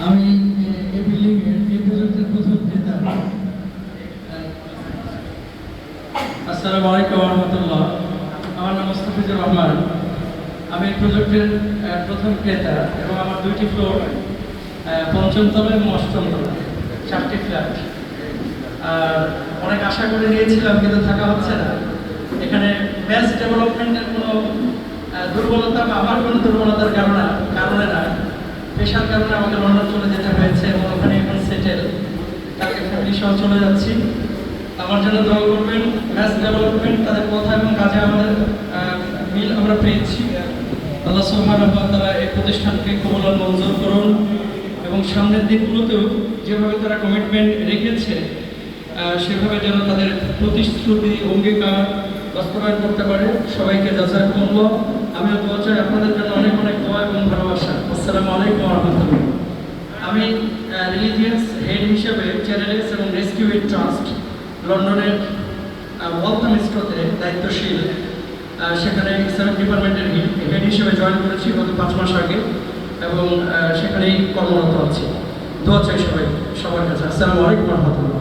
আমি এই বিল্ডিংয়ের এই প্রজেক্টের প্রথম ক্রেতা। আসসালামু আলাইকুম ওয়া রাহমাতুল্লাহ। আমার নাম মুস্তাফিজুর রহমান। আমি এই প্রজেক্টের প্রথম ক্রেতা এবং আমার দুইটি ফ্লোর, পঞ্চম তলা এবং অষ্টম তলা, 4টি ফ্ল্যাট। অনেক আশা করে নিয়েছিলাম কিন্তু থাকা হচ্ছে না। এখানে বেস্ট ডেভেলপমেন্টের কোনো দুর্বলতা বা আমার কোনো দুর্বলতার কারণে না, পেশার কারণে আমাকে লন্ডন চলে যেতে হয়েছে এবং ওখানে এখন সেটেল, তাকে ফ্যামিলি সহ চলে যাচ্ছি। আমার জন্য দোয়া করবেন। বেস্ট ডেভেলপমেন্ট তাদের কথা এবং কাজে আমাদের মিল আমরা পেয়েছি। আল্লাহ সুবহানাহু ওয়া তাআলা এই প্রতিষ্ঠানকে কবুল মঞ্জুর করুন এবং সামনের দিনগুলোতেও যেভাবে তারা কমিটমেন্ট রেখেছে সেভাবে যেন তাদের প্রতিশ্রুতি অঙ্গীকার বাস্তবায়ন করতে পারে। সবাইকে জাযাকুমুল্লাহ। আমিও দোয়া চাই আপনাদের জন্য, অনেক অনেক দোয়া এবং ভালোবাসা। আসসালামু আলাইকুম ওয়া রাহমাতুল্লাহ। আমি রিলিজিয়াস হেড হিসেবে চ্যারিটিস এবং রেস্কিউ এইড ট্রাস্ট লন্ডনের ওয়ালথামিস্ট্রোতে দায়িত্বশীল। সেখানে ইসলামিক ডিপার্টমেন্টের হেড হিসেবে জয়েন করেছি গত 5 মাস আগে এবং সেখানেই কর্মরত আছি। দোয়া চাই সবার কাছে। আসসালামু আলাইকুম ওয়া রাহমাতুল্লাহ।